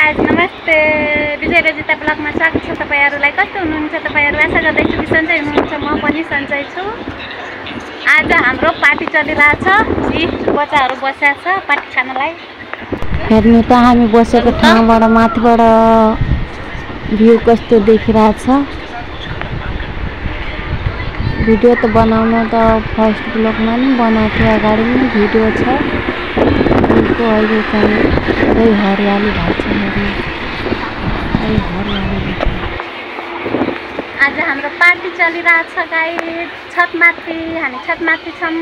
Guys नमस्ते, विजय रजिता ब्लगमा स्वागत छ। तपाईहरुलाई कस्तो हुनुहुन्छ? तपाईहरु आशा गर्दैछु कि सन्चै हुनुहुन्छ। म पनि सन्चै छु। आज हाम्रो पार्टी चलिरहेछ। यी बच्चाहरु बसेका छ पार्टी खानलाई। हेर्नु त हामी बसेको ठाउँबाट माथिबाट भ्यू कस्तो देखिरहेछ। भिडियो त बनाउन त फर्स्ट ब्लगमा नि बनाएको थियो, अगाडि नि भिडियो छ। को अहिले चाहिँ पुरै हरियाली भएको छ। हेर्नु अहिले हरियाली छ। आज हाम्रो पार्टी चलिरहेछ गाइज। छतमाथि हामी छतमाथि छौं।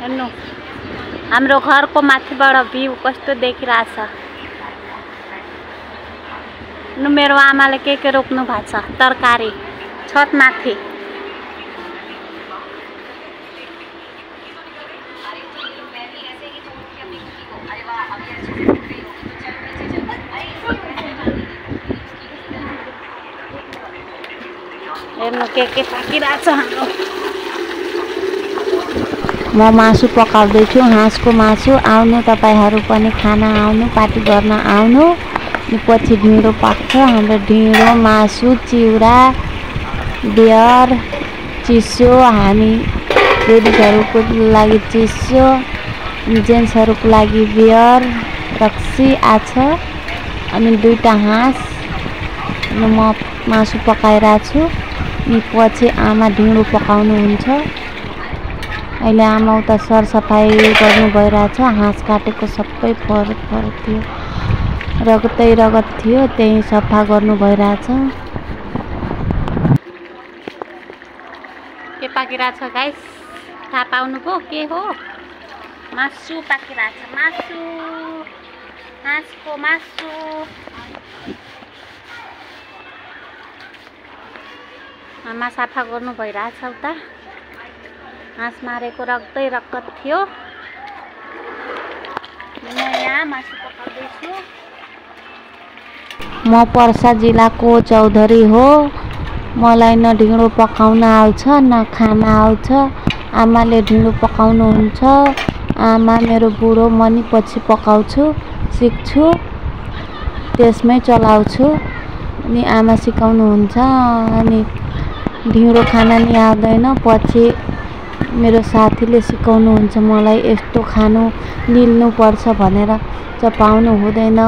हेर्नु हाम्रो घरको माथिबाट भ्यू कस्तो देखिरहेछ। मेरो आमाले के रोप्नु भएको छ? तरकारी छतमाथि। हेर्नु के पाकिरहेछ हाम्रो। म मासु पकाउँदैछु, हाँसको मासु। आउनु तपाईहरु पनि खाना आउनु, पार्टी गर्न आउनु। पछि ढिँडो पाक्छ। हाम्रो ढिँडो, मासु, चिउरा, बियर, चिसो। हामी लेडिजहरुको लागि चिसो, जेन्ट्सहरुको लागि बियर, रक्सी आछ अनि दुईटा हाँस। म मासु पकाइरहेको छु। अनि पछि आमा ढिँडो पकाउनुहुन्छ। अहिले आमा उता सरसफाई गर्नु भइरहेछ। हाँस काटेको सबै फरक थियो, रगत थियो, त्यही सफा गर्नु भइरहेछ। के पाकिरहेछ गाइस? थाहा पाउनुभयो के हो? मासु पाकिरहेछ। मासु, हाँसको मासु। आमा सफा गर्नु भइरहेछ उता। हाँस मारेको रगत थियो। म यहाँ मासु पकाउँदैछु। म पर्सा जिल्लाको चौधरी हो। मलाई न ढिँडो पकाउन आउँछ न खाना आउँछ। आमाले ढिँडो पकाउनुहुन्छ। आमा मेरो बुढो, म नि पछि पकाउँछु, सिक्छु, त्यसमै चलाउँछु। अनि आमा सिकाउनुहुन्छ। अनि ढिँडो खाना नि आउँदैन, पछि मेरो साथीले सिकाउनुहुन्छ मलाई। यस्तो खानु निल्नु पर्छ भनेर, चपाउनु हुँदैन,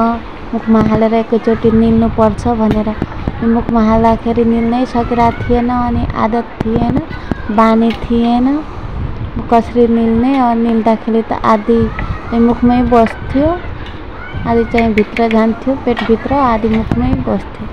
मुखमा हालेर एकैचोटि निल्नु पर्छ भनेर। मुखमा हाल्दाखेरि निल्नै सकिरहेको थिएन। अनि आदत थिएन, बानी थिएन कसरी निल्ने। निल्दाखेरि त आधी मुखमै बस्थ्यो, आधी चाहिँ भित्र जान्थ्यो पेटभित्र, आधी मुखमै बस्थ्यो।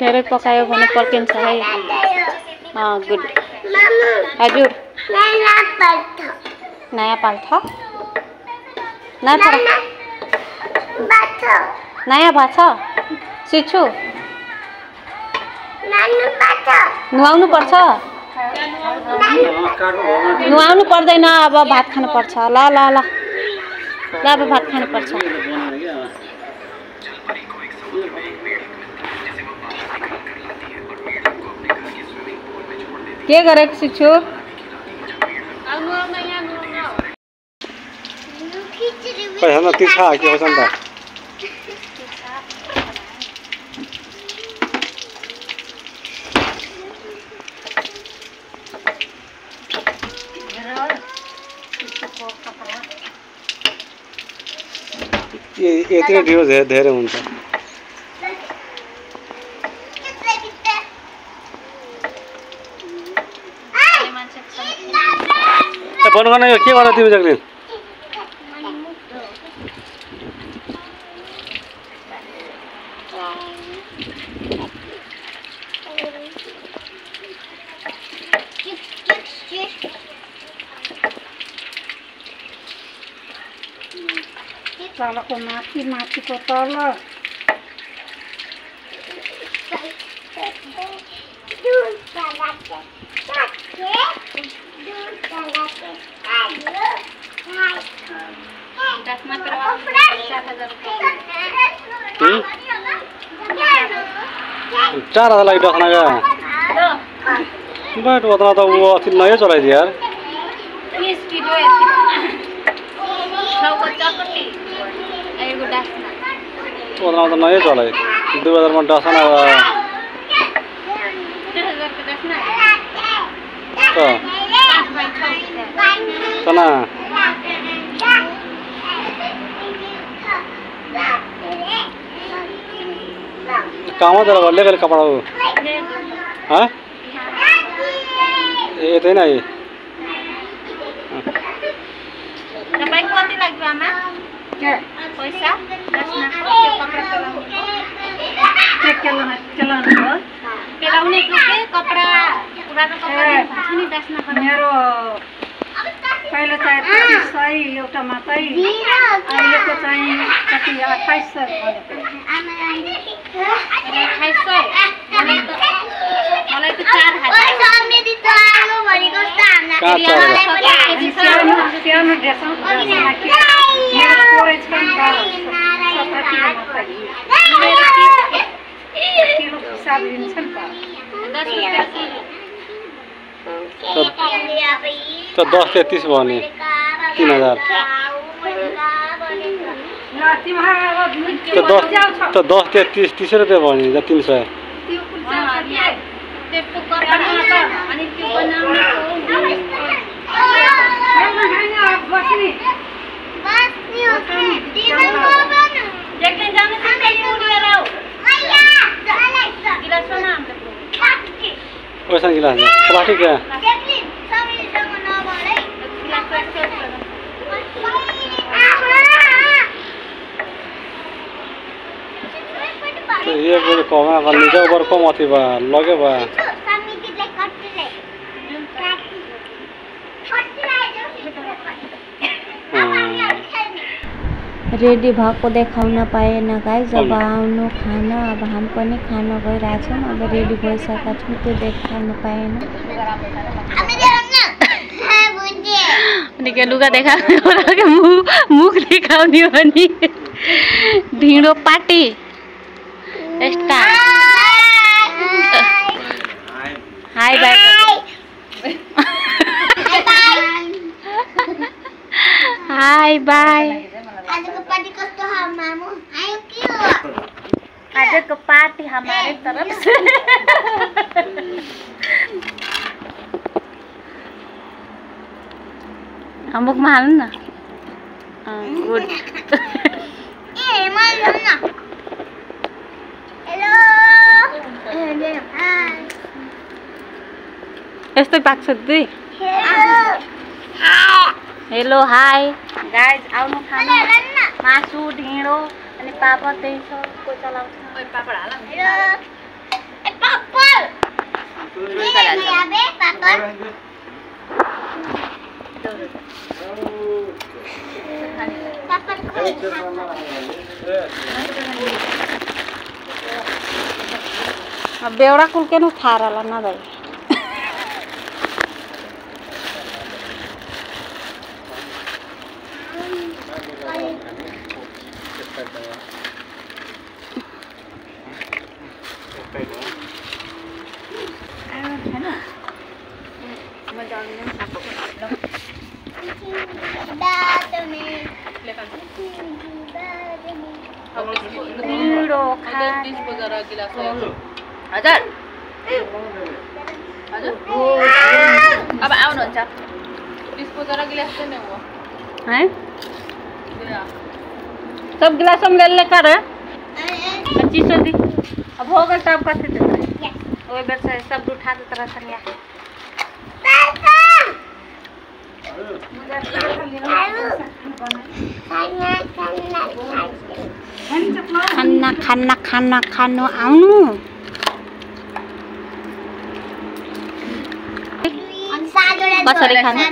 धेरै पकायो भने पल्किन्छ है। गुड। हजुर नयाँ पाल्छ। नयाँ भाछ सिच्छु नुहाउनु पर्छ। नुहाउनु पर्दैन, अब भात खानु पर्छ। ल ल ल ल अब भात खानु पर्छ। के गरेको छु पैसा न तिर्खा के हो त यति ढिलो धेरै हुन्छ बन्द गर्न यो के गर्दा तिमी जग्लिन तलको माथि माथिको तल चार हजार लागि डखना गया बट उतना तो वो अथी नए चलाइदियो यार 30 किलो छौको चकटी एगो डासना उतना तो नए चलाइ 2000 में डसना 2000 के डासना तो 5/6 तना काम तर भले गले कपडा हो हाँ ये तो नहीं तपाईं कति लाग्यो आमा के पैसा डासनाको त्यो कपडा चलाउनु हो पेलाउने के कपडा पुरानो कपडा हुन्छ नि डासनाको मेरो पहिला चाहिँ 2500 एउटा मात्रै अहिलेको चाहिँ कति 2800 मलाई त 4000 सानो ड्रेस तो 10 से 30 भने 3000 तो 10 से 30 रुपैयाँ भने जा 300 पैसा गिलास प्लास्टिक क्या ये बोले कमा कर नीचे ऊपर कम आती बा लगे बा रेडी भएको देखाउन पाएन गाइस अब आउनु खान अब हामी पनि खान गइरहेछौँ अब रेडी भइसकेका छौँ त्यो देखाउन पाएन निकै लुगा देखाउने मुख देखाउने हो नि ढिँडो party hi bye hi bye आज को पार्टी हमारे तरफ से मुख में हाल्नु न गुड यस्तै पाक्छ दुई हेलो हाय गाइज आउनु खानु मासु ढिँडो अनि पापड त्यही छ कोही चलाउँछ ओइ पापड हाल हेलो ए पापड बेउडा कुल के न थारला न भाइ ढिँडो हजुर हजुर अब आउनुहुन्छ डिस्पोजर गिलास चाहिँ नहीं हुआ है सब गिलास हम ले लेकर है 2500 दी अब होगा सब कैसे देता है वो बेर से सब उठा दे तरह संज्ञा खाना खाना खाना खानु आउनु कसरी खानु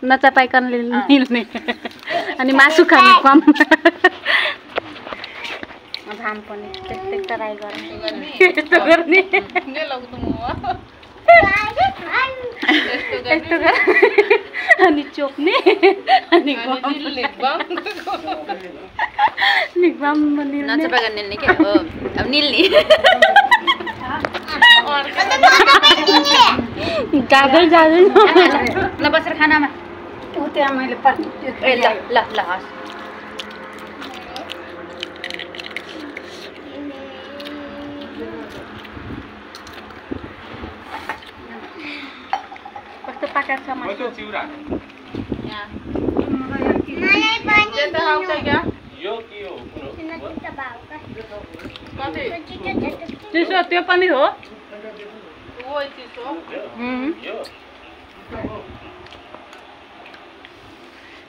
नचपाइकन मिल्ने अनि मासु खानु कम घाम पनि त्यस्तै ट्राई गर्ने यस्तो अनि चोप्ने अनि नचपाइकन निल्ने के हो अब निल्ने जाँदै ल बसेर खानामा उ त्यहाँ मैले ए ल ल ल हस् कस्तो पाकेको छ मासु चिउरा चिसो त्यो पनि हो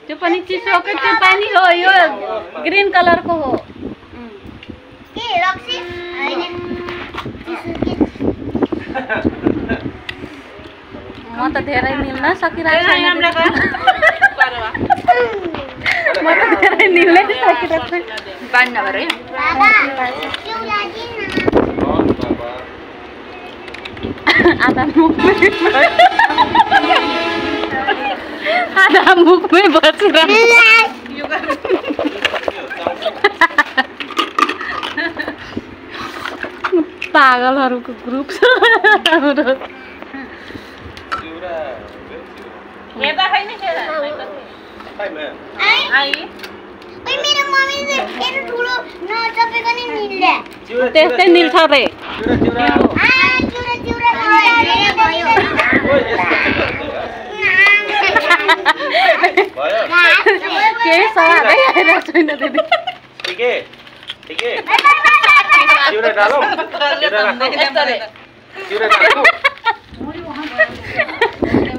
त्यो पनि चिसो के त्यो पानी हो यो ग्रीन कलर को हो के रक्सी हैन म त धेरै मिल्न सकिरहेको छैन म त धेरै मिल्नै सकिरहेको छैन पानी नभएर है बाबा क्यों लागिन आधा मुखमै बसिरहेको पागलहरूको ग्रुप छ हाम्रो हेर्दा खै नि आई ओइ मेरो मम्मीले यस्तो ठुलो नचपेको नि निल्ले त्यस्तै निल्छ रे चिउरा चिउरा भयो केही सवादै आइरहेको छैन दिदी ठीक है चिउरा डालो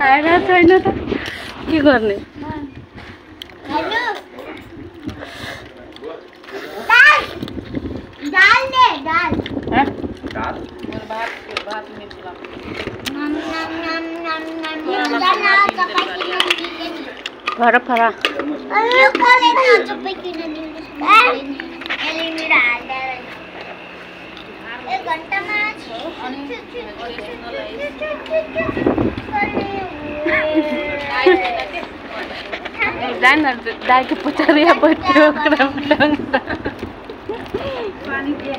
आइरहेको छैन त के गर्ने दाल दे दाल दाल फरा फरा अरे कले न चपेको नि एले मेरो हाल्दा एक घण्टामा जान दाइको पुचारिया बच्चो पानी दे